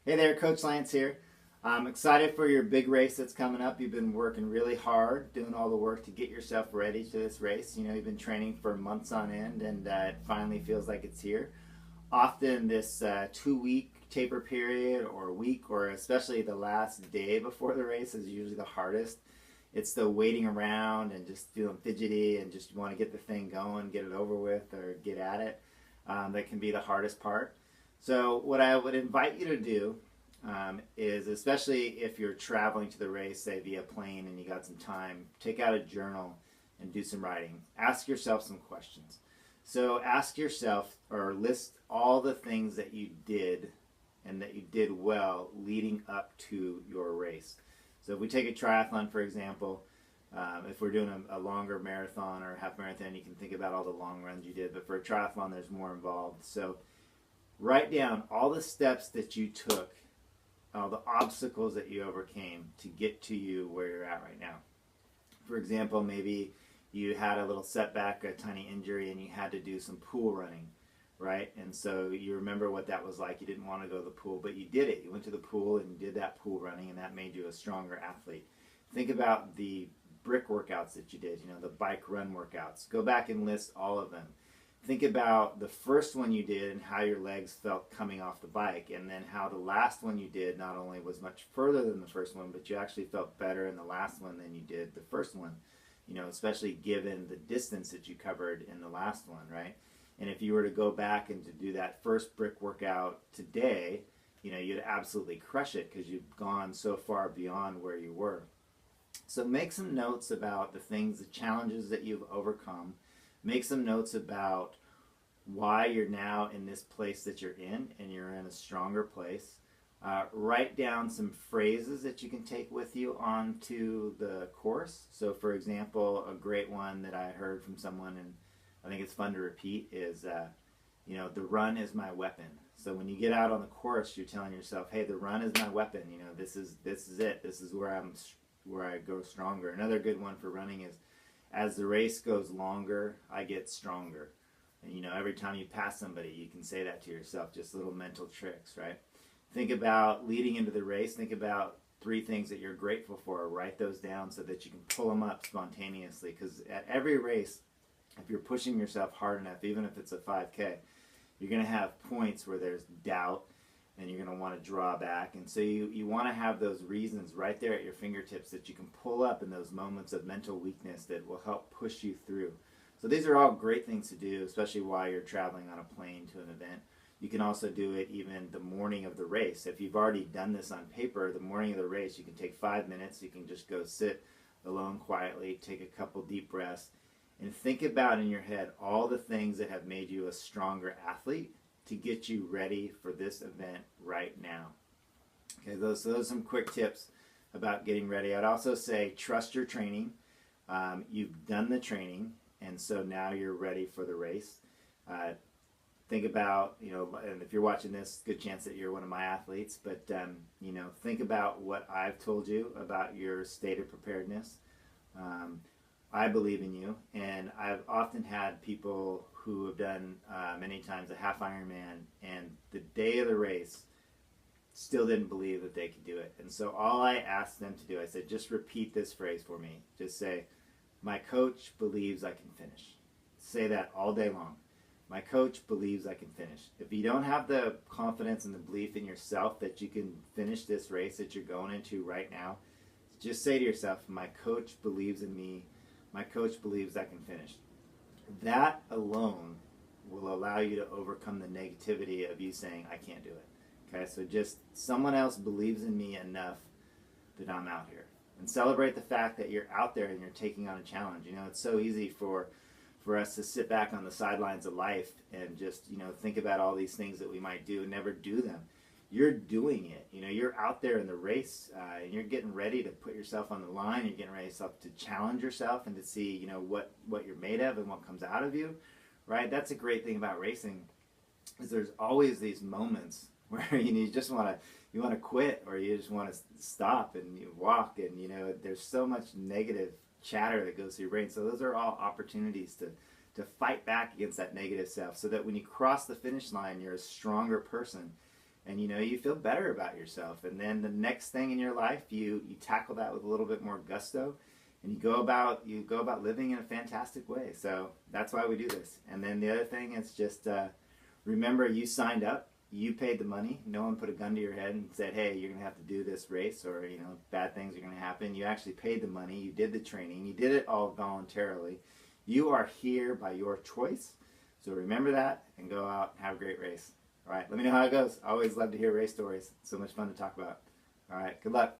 Hey there, Coach Lance here. I'm excited for your big race that's coming up. You've been working really hard, doing all the work to get yourself ready to this race. You know, you've been training for months on end, and it finally feels like it's here. Often, this 2 week taper period, or week, or especially the last day before the race, is usually the hardest. It's the waiting around and just feeling fidgety and just want to get the thing going, get it over with, or get at it. That can be the hardest part. So, what I would invite you to do is, especially if you're traveling to the race, say via plane, and you got some time, take out a journal and do some writing. Ask yourself some questions. So, ask yourself or list all the things that you did and that you did well leading up to your race. So, if we take a triathlon, for example, if we're doing a longer marathon or a half marathon, you can think about all the long runs you did. But for a triathlon, there's more involved. So, write down all the steps that you took, all the obstacles that you overcame to get to you where you're at right now. For example, maybe you had a little setback, a tiny injury, and you had to do some pool running, right? And so you remember what that was like. You didn't want to go to the pool, but you did it. You went to the pool and you did that pool running, and that made you a stronger athlete. Think about the brick workouts that you did, the bike run workouts. Go back and list all of them. Think about the first one you did and how your legs felt coming off the bike, and then how the last one you did not only was much further than the first one, but you actually felt better in the last one than you did the first one, especially given the distance that you covered in the last one, right? And if you were to go back and to do that first brick workout today, you'd absolutely crush it because you've gone so far beyond where you were. So make some notes about the things, the challenges that you've overcome. Make some notes about why you're now in this place that you're in, and you're in a stronger place. Write down some phrases that you can take with you onto the course. So, for example, a great one that I heard from someone, and I think it's fun to repeat, is the run is my weapon. So when you get out on the course, you're telling yourself, hey, the run is my weapon. This is it. This is where I go stronger. Another good one for running is, as the race goes longer, I get stronger. And every time you pass somebody, you can say that to yourself, just little mental tricks, right? Think about leading into the race. Think about 3 things that you're grateful for. Write those down so that you can pull them up spontaneously. Because at every race, if you're pushing yourself hard enough, even if it's a 5K, you're going to have points where there's doubt, and you're going to want to draw back. And so you want to have those reasons right there at your fingertips that you can pull up in those moments of mental weakness that will help push you through. So these are all great things to do, especially while you're traveling on a plane to an event. You can also do it even the morning of the race. If you've already done this on paper, the morning of the race, you can take 5 minutes. You can just go sit alone quietly, take a couple deep breaths, and think about in your head all the things that have made you a stronger athlete to get you ready for this event right now. Okay, those are some quick tips about getting ready. I'd also say trust your training. You've done the training, and so now you're ready for the race. Think about, and if you're watching this, good chance that you're one of my athletes, but, think about what I've told you about your state of preparedness. I believe in you, and I've often had people who have done many times a half Ironman, and the day of the race still didn't believe that they could do it. And so all I asked them to do, I said, just repeat this phrase for me. Just say, my coach believes I can finish. Say that all day long. My coach believes I can finish. If you don't have the confidence and the belief in yourself that you can finish this race that you're going into right now, just say to yourself, my coach believes in me. My coach believes I can finish. That alone will allow you to overcome the negativity of you saying, I can't do it. Okay, so just someone else believes in me enough that I'm out here. And celebrate the fact that you're out there and you're taking on a challenge. It's so easy for us to sit back on the sidelines of life and just, think about all these things that we might do and never do them. You're doing it. You're out there in the race, and you're getting ready to put yourself on the line. You're getting ready to challenge yourself and to see, what you're made of and what comes out of you, right? That's a great thing about racing, is there's always these moments where you just want to quit, or you just want to stop and you walk, and there's so much negative chatter that goes through your brain. So those are all opportunities to fight back against that negative self, so that when you cross the finish line, you're a stronger person. and you feel better about yourself. And then the next thing in your life, you tackle that with a little bit more gusto, and you go about living in a fantastic way. So that's why we do this. And then the other thing is just remember, you signed up, you paid the money. No one put a gun to your head and said, hey, you're going to have to do this race, or bad things are going to happen. You actually paid the money, you did the training, you did it all voluntarily. You are here by your choice. So remember that, and go out and have a great race. All right, let me know how it goes. I always love to hear race stories. So much fun to talk about. All right, good luck.